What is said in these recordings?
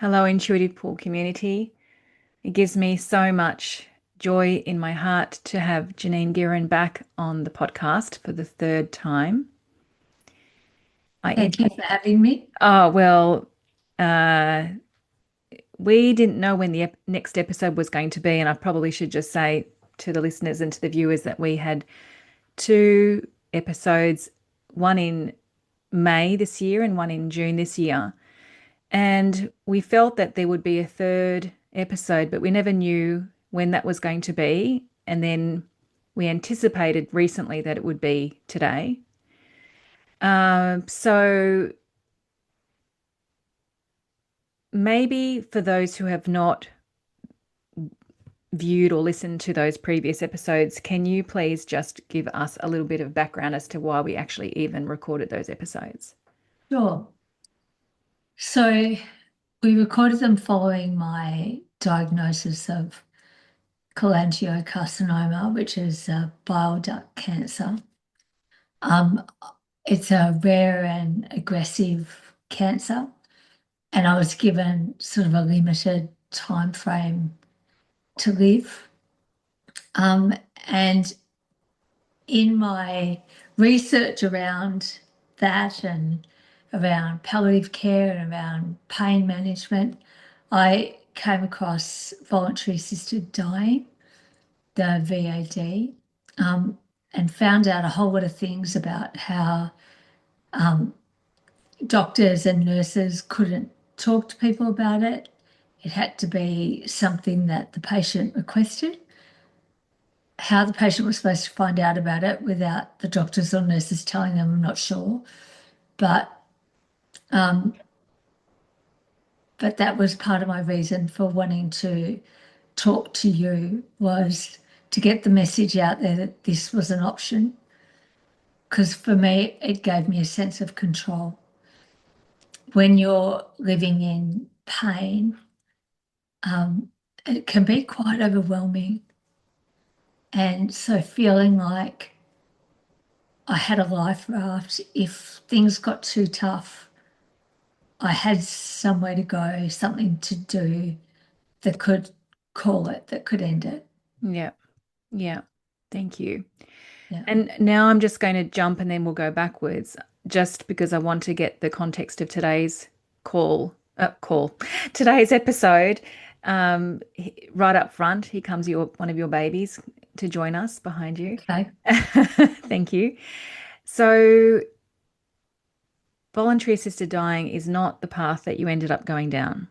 Hello, Intuitive Pool community. It gives me so much joy in my heart to have Janine Giron back on the podcast for the third time. I Thank you for having me. oh well, uh, we didn't know when the next episode was going to be, and I probably should just say to the listeners and to the viewers that we had two episodes, one in May this year and one in June this year. And we felt that there would be a third episode, but we never knew when that was going to be. And then we anticipated recently that it would be today. So maybe for those who have not viewed or listened to those previous episodes, can you please just give us a little bit of background as to why we actually even recorded those episodes? Sure. So we recorded them following my diagnosis of cholangiocarcinoma, which is a bile duct cancer. Um, it's a rare and aggressive cancer, and I was given sort of a limited time frame to live. Um, and in my research around that and around palliative care and around pain management, I came across voluntary assisted dying, the VAD, um, and found out a whole lot of things about how um, doctors and nurses couldn't talk to people about it. It had to be something that the patient requested. How the patient was supposed to find out about it without the doctors or nurses telling them, I'm not sure. But um, but that was part of my reason for wanting to talk to you, was to get the message out there that this was an option. Because for me, it gave me a sense of control. When you're living in pain, it can be quite overwhelming. And so feeling like I had a life raft, if things got too tough, I had somewhere to go, something to do that could call it, that could end it. Yeah, yeah. Thank you. Yeah. And now I'm just going to jump and then we'll go backwards, just because I want to get the context of today's call, today's episode. Right up front, here comes one of your babies to join us behind you. Okay. Thank you. So, voluntary assisted dying is not the path that you ended up going down.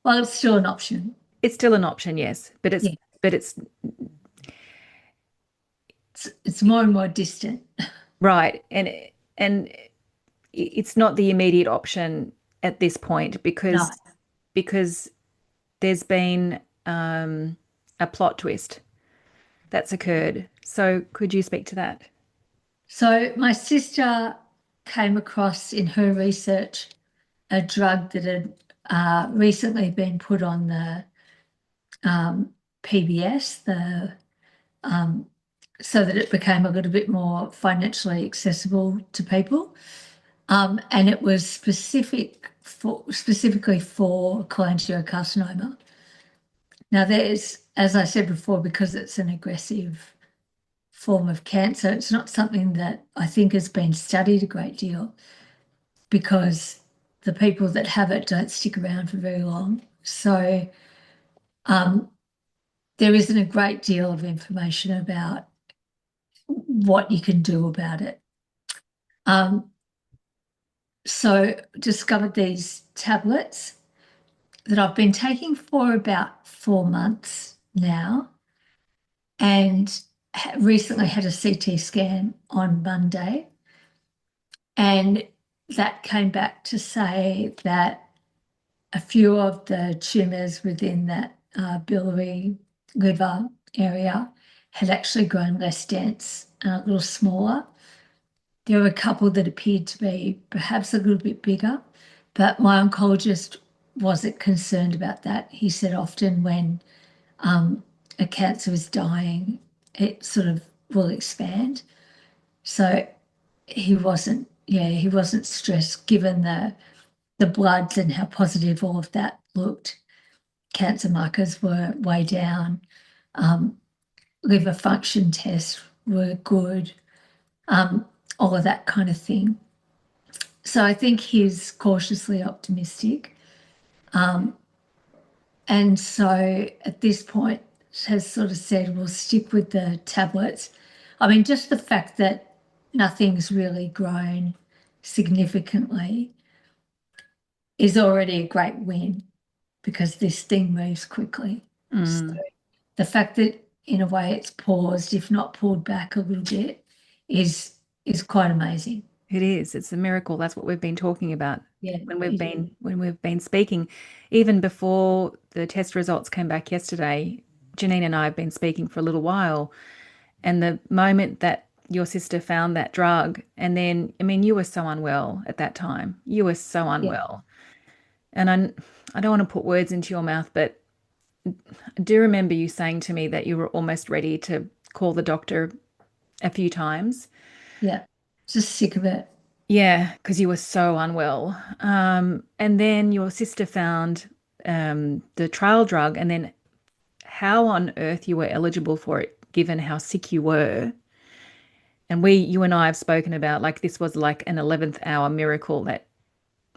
Well, it's still an option. It's still an option, yes, but Yeah. it's It's more and more distant. right, and it's not the immediate option at this point No. because there's been a plot twist that's occurred. So could you speak to that? So my sister came across in her research a drug that had recently been put on the PBS, um, so that it became a little bit more financially accessible to people. And it was specifically for cholangiocarcinoma. Now, there's, as I said before, because it's an aggressive form of cancer, it's not something that I think has been studied a great deal because the people that have it don't stick around for very long. So um, there isn't a great deal of information about what you can do about it. Um, so discovered these tablets that I've been taking for about 4 months now, and recently had a CT scan on Monday, and that came back to say that a few of the tumours within that biliary liver area had actually grown less dense and a little smaller. There were a couple that appeared to be perhaps a little bit bigger, but my oncologist wasn't concerned about that. He said often when a cancer is dying, it sort of will expand. So he wasn't stressed given the the bloods and how positive all of that looked. Cancer markers were way down. Um, Liver function tests were good. Um, all of that kind of thing. So I think he's cautiously optimistic. Um, and so at this point has sort of said we'll stick with the tablets. I mean, just the fact that nothing's really grown significantly is already a great win because this thing moves quickly. So Mm. the fact that in a way it's paused, if not pulled back a little bit, is quite amazing. It is. It's a miracle. That's what we've been talking about Yeah, when we've been speaking. Even before the test results came back yesterday, Janine and I have been speaking for a little while. And the moment that your sister found that drug, and then, I mean, you were so unwell at that time. You were so yeah, unwell. And I don't want to put words into your mouth, but I do remember you saying to me that you were almost ready to call the doctor a few times. yeah. Just sick of it. Yeah, because you were so unwell. And then your sister found the trial drug, and then how on earth you were eligible for it, given how sick you were. And you and I have spoken about like this was like an 11th hour miracle that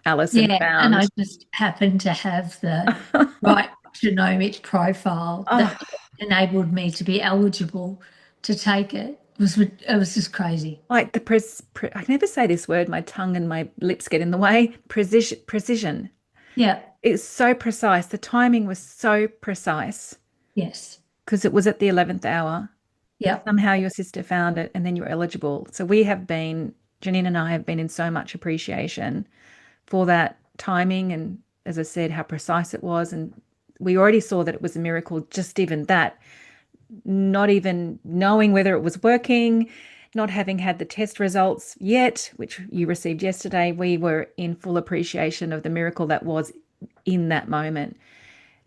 Alison Yeah, and I found. just happened to have the right genomic profile that Oh, enabled me to be eligible to take it. It was just crazy. like I can never say this word, my tongue and my lips get in the way. Precision. Yeah, It's so precise. The timing was so precise yes, because it was at the 11th hour. yeah, Somehow your sister found it and then you're eligible. So we have been, Janine and I have been in so much appreciation for that timing and, as I said, how precise it was. And we already saw that it was a miracle, just even that, not even knowing whether it was working, not having had the test results yet, which you received yesterday. We were in full appreciation of the miracle that was in that moment.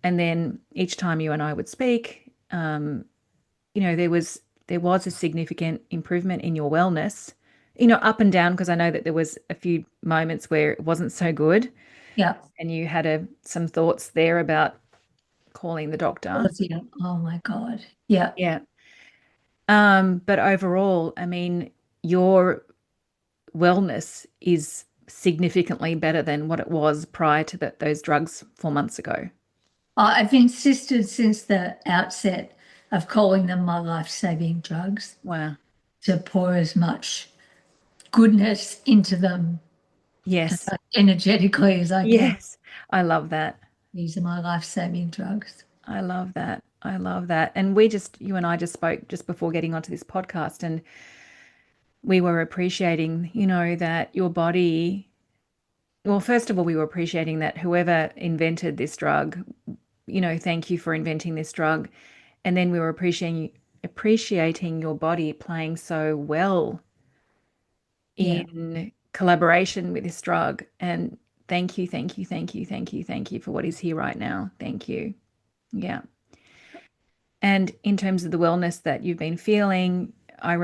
And then each time you and I would speak, there was a significant improvement in your wellness, up and down, because I know that there was a few moments where it wasn't so good, yeah. and you had some thoughts there about calling the doctor. Yeah. Oh my God. Yeah, Yeah. But overall, I mean, your wellness is significantly better than what it was prior to those drugs 4 months ago. I've insisted since the outset of calling them my life-saving drugs Wow. to pour as much goodness into them Yes. energetically as I can. Yes. I love that. These are my life-saving drugs. I love that. I love that. And you and I just spoke just before getting onto this podcast, and we were appreciating, that your body, well, first of all, we were appreciating that whoever invented this drug, thank you for inventing this drug. And then we were appreciating your body playing so well Yeah, in collaboration with this drug. And thank you, thank you, thank you, thank you, thank you for what is here right now. Thank you. Yeah. And in terms of the wellness that you've been feeling, I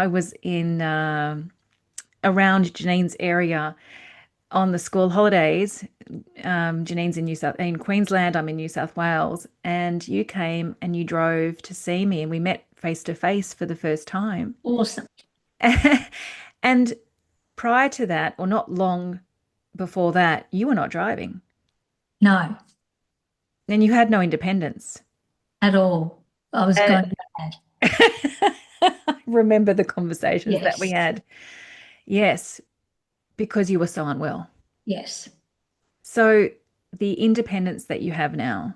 was in around Janine's area on the school holidays. Janine's in Queensland. I'm in New South Wales, and you came and you drove to see me, and we met face to face for the first time. awesome. And prior to that, or not long before that, you were not driving, No, and you had no independence. at all. I was Uh, going mad. I remember the conversations that we Yes, had. Yes, because you were so unwell. yes, So the independence that you have now,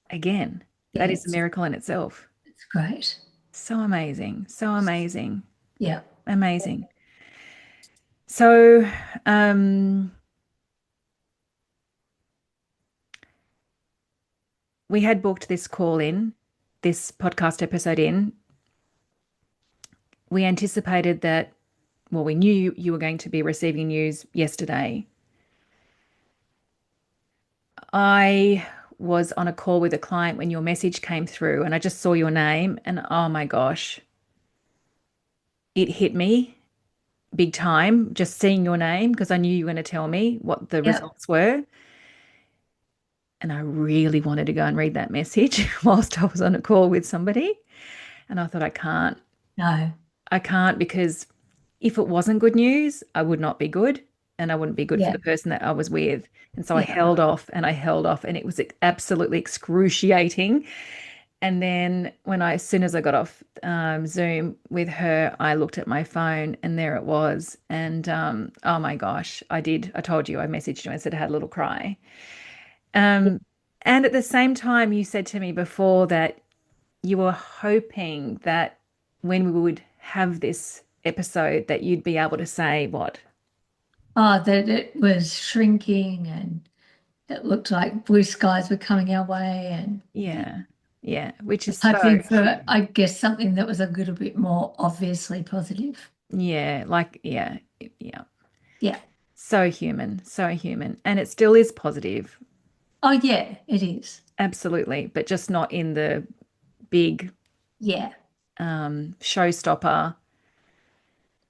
again, that is a yes. miracle in itself. It's great. So amazing. So amazing. Yeah, Amazing. So, um, we had booked this call in, this podcast episode in. We anticipated that, well, we knew you were going to be receiving news yesterday. I was on a call with a client when your message came through, and I just saw your name, and oh my gosh, it hit me big time just seeing your name because I knew you were going to tell me what the Yep. results were. And I really wanted to go and read that message whilst I was on a call with somebody. And I thought, No. I can't because if it wasn't good news, I would not be good and I wouldn't be good for Yeah. the person that I was with. And so I Yeah. held off and I held off, and it was absolutely excruciating. And then as soon as I got off Zoom with her, I looked at my phone and there it was. And oh my gosh, I did. I told you, I messaged you and said I had a little cry. Um, and at the same time, you said to me before that you were hoping that when we would have this episode, that you'd be able to say what? Oh, that it was shrinking and it looked like blue skies were coming our way, and Yeah. Yeah. Which is so hoping for, human. I guess, something that was a little bit more obviously positive. Yeah. Like, yeah. Yeah. Yeah. So human. So human. And it still is positive. Oh, yeah, it is. Absolutely. But just not in the big Yeah. showstopper.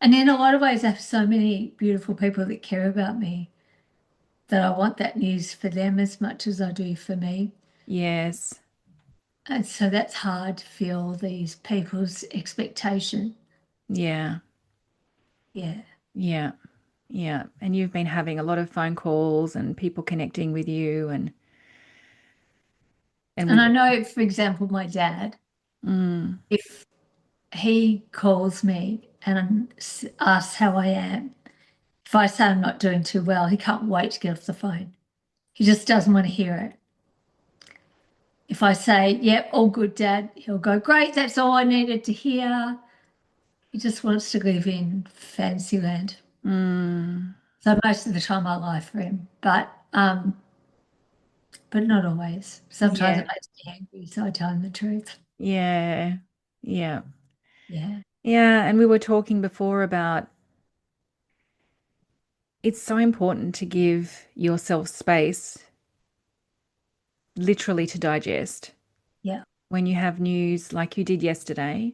And in a lot of ways, I have so many beautiful people that care about me that I want that news for them as much as I do for me. Yes. And so that's hard to feel these people's expectation. Yeah. Yeah. Yeah. Yeah. And you've been having a lot of phone calls and people connecting with you and And with I know, for example, my dad, mm, if he calls me and asks how I am, if I say I'm not doing too well, he can't wait to get off the phone. He just doesn't want to hear it. If I say, yep, all good, Dad, he'll go, great, that's all I needed to hear. He just wants to live in Fantasyland. mm, So most of the time I lie for him, but not always. Sometimes it yeah. makes me angry, so I tell him the truth. Yeah. Yeah. Yeah, Yeah. And we were talking before about it's so important to give yourself space literally to digest yeah, when you have news like you did yesterday.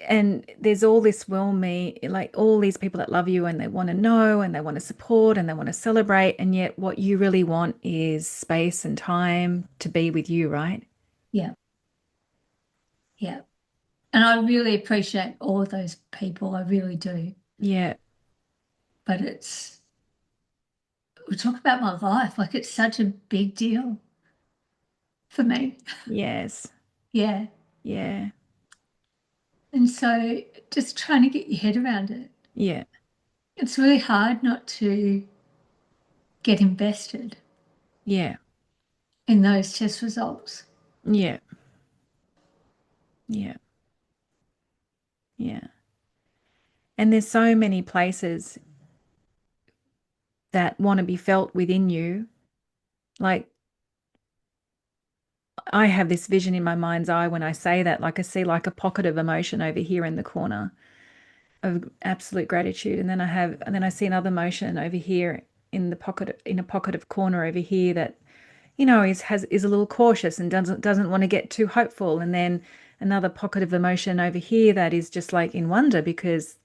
And there's all this like all these people that love you and they want to know and they want to support and they want to celebrate. And yet, what you really want is space and time to be with you, right? yeah, yeah. And I really appreciate all of those people. I really do. Yeah. But we talk about my life like it's such a big deal for me. Yes. Yeah. Yeah. And so just trying to get your head around it. Yeah. It's really hard not to get invested Yeah. in those test results. Yeah. Yeah. Yeah. And there's so many places that want to be felt within you. Like I have this vision in my mind's eye when I say that, like I see like a pocket of emotion over here in the corner of absolute gratitude. And then I see another emotion over here in a pocket of corner over here that, is a little cautious and doesn't want to get too hopeful. And then another pocket of emotion over here that is just like in wonder because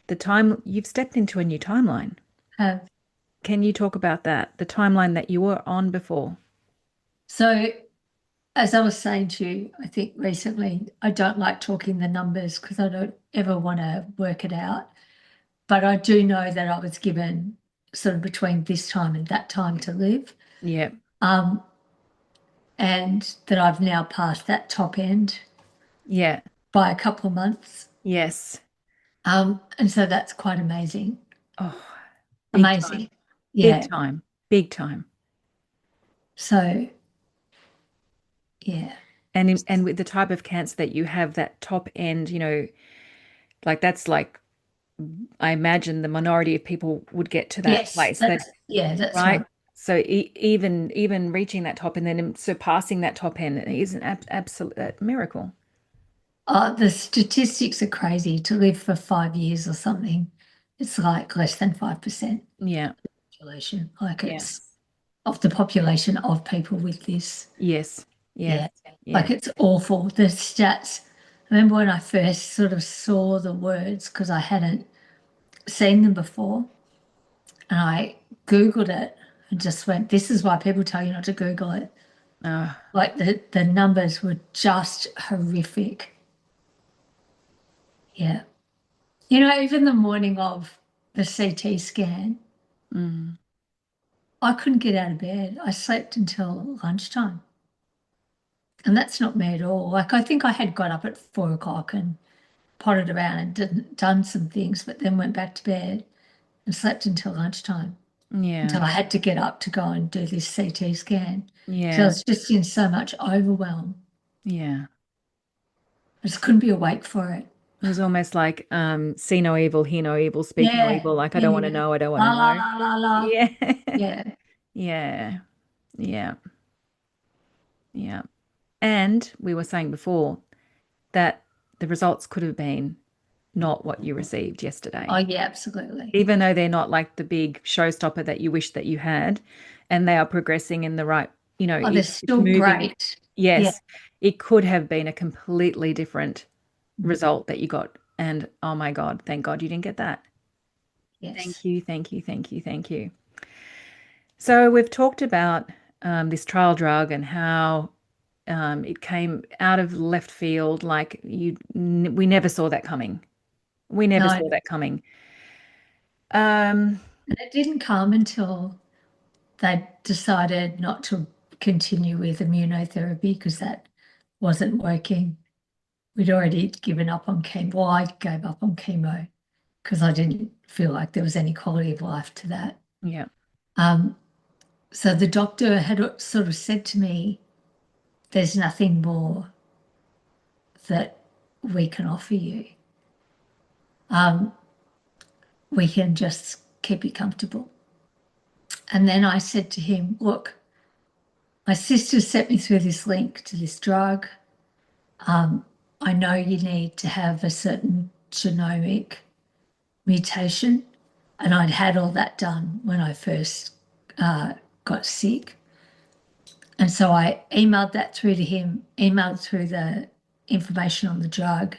the time you've stepped into a new timeline. Uh, Can you talk about that? The timeline that you were on before? so, as I was saying to you, I think recently, I don't like talking the numbers because I don't ever want to work it out. But I do know that I was given sort of between this time and that time to live, Yeah. um, and that I've now passed that top end Yeah. by a couple of months. Yes. And so that's quite amazing. Oh, big time. Amazing. Big Yeah. time. Big time. So, yeah. And with the type of cancer that you have, that top end, like that's like I imagine the minority of people would get to that Yes, place. That that's right. right. So even reaching that top and then surpassing that top end is an absolute miracle. The statistics are crazy. To live for 5 years or something, it's like less than 5% Yeah. population. Like Yeah. it's of the population of people with this. Yes. Yes. Yeah. Like Yes. it's awful. The stats I remember when I first sort of saw the words because I hadn't seen them before, and I Googled it and just went, this is why people tell you not to Google it. Oh, Like the numbers were just horrific. Yeah. You know, even the morning of the CT scan, mm, I couldn't get out of bed. I slept until lunchtime. And that's not me at all. Like, I think I had got up at 4 o'clock and potted around and done some things, but then went back to bed and slept until lunchtime, yeah, until I had to get up to go and do this CT scan. So I yeah, was just in so much overwhelm. yeah. I just couldn't be awake for it. It was almost like see no evil, hear no evil, speak no Yeah, evil. Like I don't want to yeah. know, I don't want to La la know. la la la. Yeah. Yeah. Yeah. Yeah. Yeah. And we were saying before that the results could have been not what you received Oh yesterday. yeah, absolutely. Even though they're not like the big showstopper that you wish that you had, and they are progressing in the right, Oh, they're it's still moving. great. Yeah. Yes, it could have been a completely different result that you got. And oh my God, thank God you didn't get that. Thank Yes. you, thank you, thank you, thank you. So we've talked about this trial drug and how it came out of left field. Like we never saw that coming. We never No, saw that coming. Um, and it didn't come until they decided not to continue with immunotherapy because that wasn't working. We'd already given up on chemo. Well, I gave up on chemo because I didn't feel like there was any quality of life to that. yeah, Um, so the doctor had sort of said to me, there's nothing more that we can offer you. Um, we can just keep you comfortable. And then I said to him, look, my sister sent me through this link to this drug. Um, I know you need to have a certain genomic mutation, and I'd had all that done when I first got sick. And so I emailed that through to him, emailed through the information on the drug,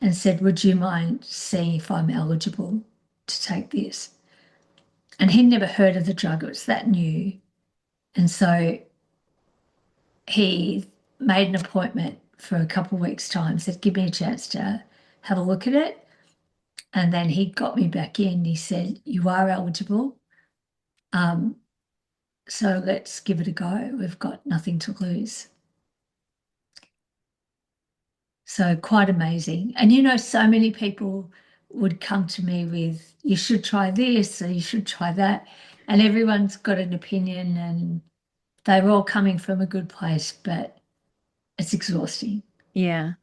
and said, would you mind seeing if I'm eligible to take this? And he'd never heard of the drug, it was that new. And so he made an appointment for a couple of weeks' time, said, give me a chance to have a look at it. And then he got me back in. He said, you are eligible. Um, so let's give it a go. We've got nothing to lose. So quite amazing. And you know, so many people would come to me with, you should try this or you should try that. And everyone's got an opinion and they're all coming from a good place, but it's exhausting. yeah,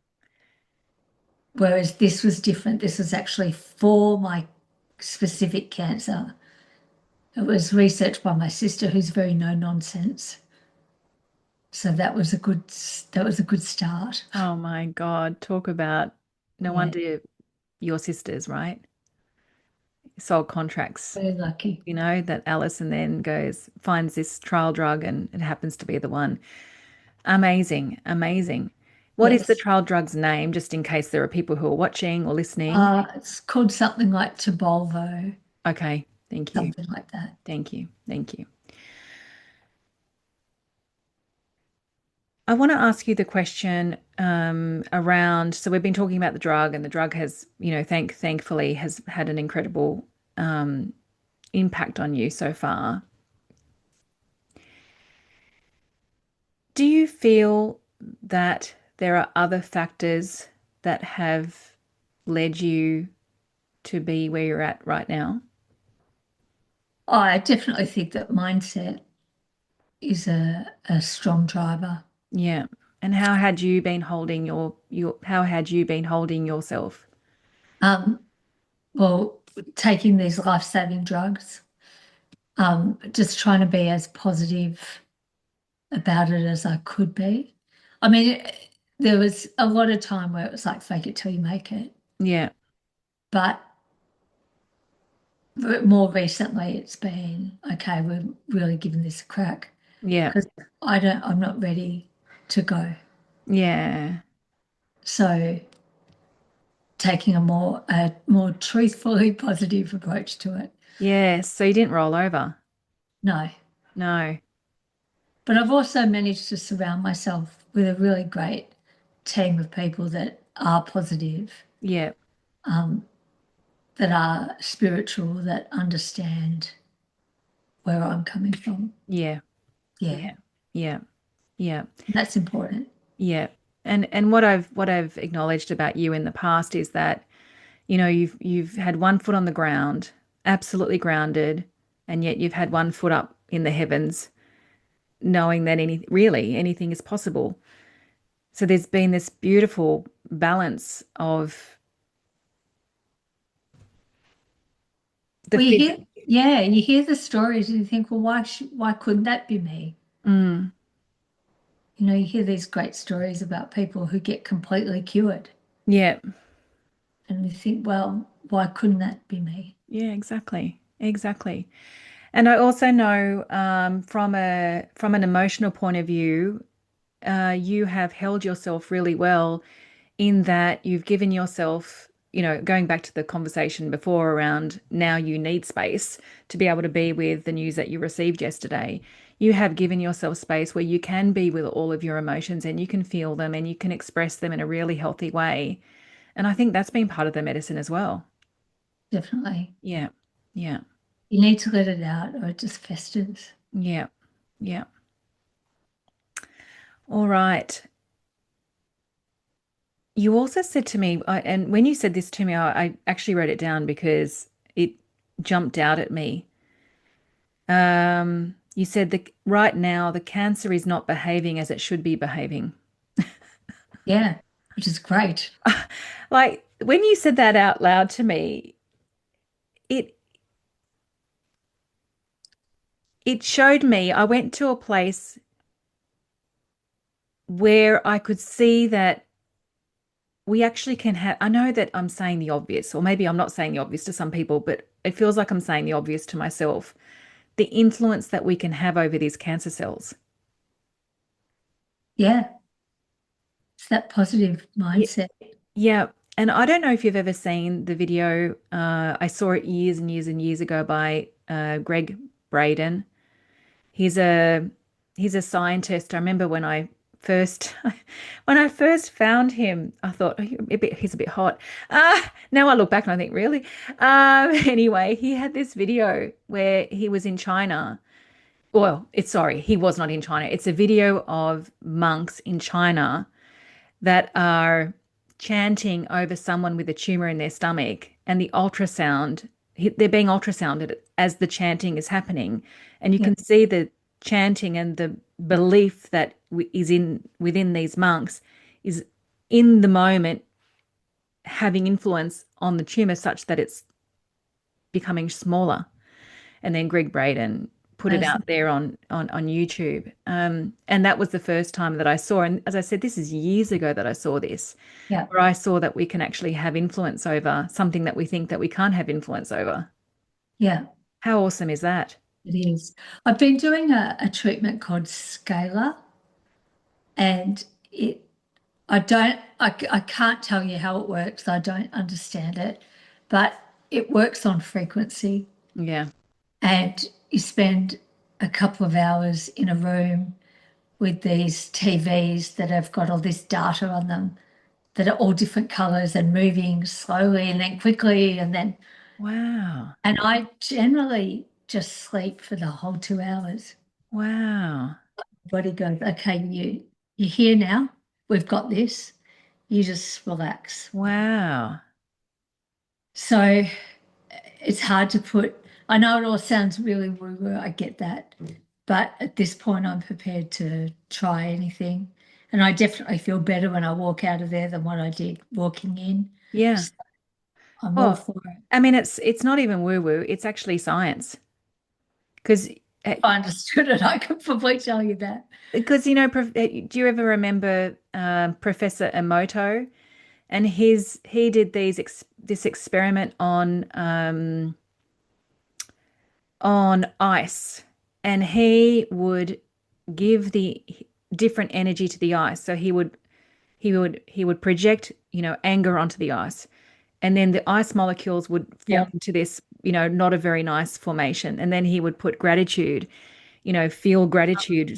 Whereas this was different. This was actually for my specific cancer. It was researched by my sister, who's very no nonsense. So that was a good start. oh my God, talk about no Yeah, wonder your sisters, right? Sold contracts, very lucky. that Alison then goes, finds this trial drug and it happens to be the one. Amazing, amazing. What is the Yes. trial drug's name, just in case there are people who are watching or listening? It's called something like Tobolvo, Okay, thank you, something like that. thank you, thank you. I want to ask you the question around. So we've been talking about the drug, and the drug has, thankfully, has had an incredible um, impact on you so far. Do you feel that there are other factors that have led you to be where you're at right now? I definitely think that mindset is a strong driver. Yeah. And how had you been holding your how had you been holding yourself? Um, well, taking these life-saving drugs, just trying to be as positive about it as I could be. I mean, there was a lot of time where it was like fake it till you make it, Yeah. but more recently it's been okay, we're really giving this a crack Yeah. because I'm not ready to go. Yeah. So. taking a more truthfully positive approach to it. Yes. So you didn't roll over. No. No. But I've also managed to surround myself with a really great team of people that are positive, Yeah. um, that are spiritual, that understand where I'm coming from. Yeah. Yeah, Yeah. Yeah. Yeah. that's important. Yeah. And what I've acknowledged about you in the past is that, you've had one foot on the ground, absolutely grounded, and yet you've had one foot up in the heavens, knowing that anything is possible. So there's been this beautiful balance of the Well, physical. you hear the stories and you think, well, why couldn't that be me? Mm, You know, you hear these great stories about people who get completely cured, yeah. and you think, well, why couldn't that be me? Yeah, exactly. Exactly. And I also know, from an emotional point of view, you have held yourself really well in that you've given yourself, going back to the conversation before around now you need space to be able to be with the news that you received yesterday. You have given yourself space where you can be with all of your emotions and you can feel them and you can express them in a really healthy way. And I think that's been part of the medicine as well. Definitely. Yeah. Yeah. You need to let it out or it just festers. Yeah. Yeah. All right. You also said to me, and when you said this to me, I actually wrote it down because it jumped out at me. You said that right now the cancer is not behaving as it should be behaving. Yeah, which is great. Like when you said that out loud to me, it it showed me I went to a place where I could see that we actually can have, I know that I'm saying the obvious, or maybe I'm not saying the obvious to some people, but it feels like I'm saying the obvious to myself. The influence that we can have over these cancer cells. Yeah, it's that positive Yeah. mindset. Yeah. And I don't know if you've ever seen the video. I saw it years and years and years ago by Greg Braden. He's a he's a scientist. I remember first when I first found him, I thought, oh, he's a bit hot. Now I look back and I think, really? Anyway, he had this video where he was in China. Well, he was not in China. It's a video of monks in China that are chanting over someone with a tumor in their stomach, and the ultrasound, they're being ultrasounded as the chanting is happening. And you Yeah, can see the chanting and the belief that is in within these monks is in the moment having influence on the tumor such that it's becoming smaller. And then Greg Braden put it amazing. out there on YouTube. And that was the first time that I saw, and as I said, this is years ago that I saw this, Yeah, where I saw that we can actually have influence over something that we think that we can't have influence over. yeah, How awesome is that? it is. I've been doing a treatment called scalar, and I can't tell you how it works. I don't understand it, but it works on frequency. Yeah. And you spend a couple of hours in a room with these TVs that have got all this data on them that are all different colors and moving slowly and then quickly Wow. and I generally just sleep for the whole 2 hours. Wow. Body goes, okay, you're here now. We've got this. You just relax. Wow. So it's hard to put. I know it all sounds really woo-woo. I get that. But at this point, I'm prepared to try anything. And I definitely feel better when I walk out of there than what I did walking in. Yeah. So I'm all Oh, for it. I mean, it's not even woo-woo, it's actually science. Because If I understood it, I could probably tell you that. do you ever remember Professor Emoto? And he did this experiment on ice, and he would give the different energy to the ice. So he would project, anger onto the ice. and then the ice molecules would form Yep. into this, not a very nice formation. And then he would put gratitude, feel gratitude,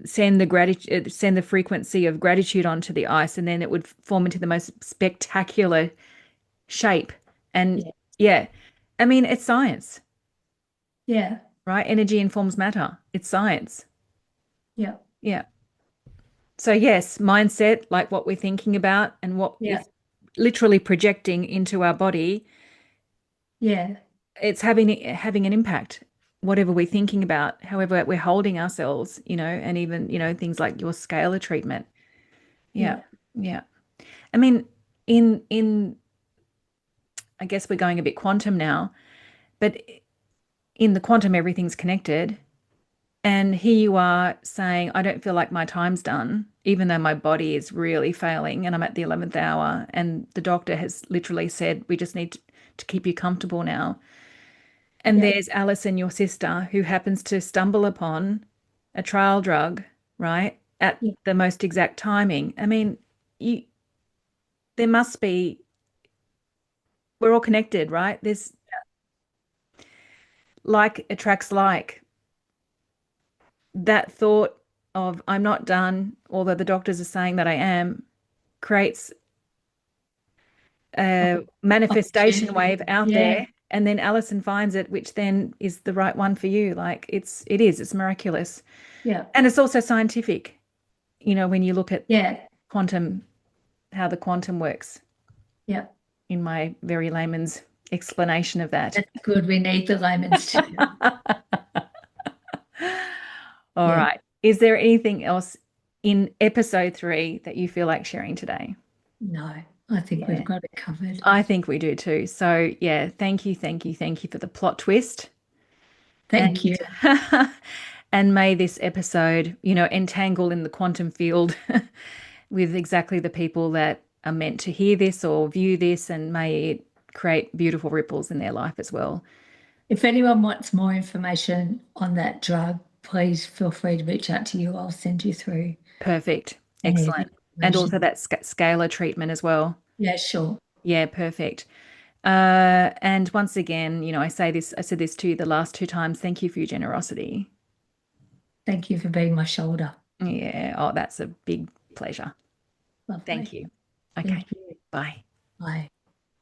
send the frequency of gratitude onto the ice, and then it would form into the most spectacular shape. And Yeah. yeah, I mean, it's science, Yeah. right? Energy informs matter. It's science. Yep. Yeah. So yes, mindset, like what we're thinking about and what Yeah. is literally projecting into our body, Yeah. it's having an impact. Whatever we're thinking about, however we're holding ourselves, and even, things like your scalar treatment. Yeah. Yeah. Yeah. I mean, in I guess we're going a bit quantum now, but in the quantum, everything's connected. And here you are saying, I don't feel like my time's done, even though my body is really failing and I'm at the 11th hour. And the doctor has literally said, we just need to keep you comfortable now. And Yeah. there's Alison, your sister, who happens to stumble upon a trial drug, right, at Yeah. the most exact timing. I mean, you, there must be, we're all connected, right? There's like attracts like. That thought of I'm not done, although the doctors are saying that I am, creates a manifestation wave Opportunity. out Yeah. there. And then Alison finds it, which then is the right one for you. Like it's miraculous. Yeah. And it's also scientific, when you look at Yeah. quantum, how the quantum works, Yeah. in my very layman's explanation of that. That's good. We need the layman's too. All Yeah. right. Is there anything else in episode 3 that you feel like sharing today? No, I think we've Yeah, got it covered. I think we do too. So, yeah, thank you, thank you, thank you for the plot twist. Thank And you. and may this episode, entangle in the quantum field with exactly the people that are meant to hear this or view this, and may it create beautiful ripples in their life as well. If anyone wants more information on that drug, please feel free to reach out to you. I'll send you through Perfect. any of the Excellent. And also information. that scalar treatment as well. Yeah, sure. Yeah, perfect. And once again, I said this to you the last 2 times. Thank you for your generosity. Thank you for being my shoulder. Yeah. Oh, that's a big pleasure. Thank Lovely. you. Thank Okay. you. Bye. Bye.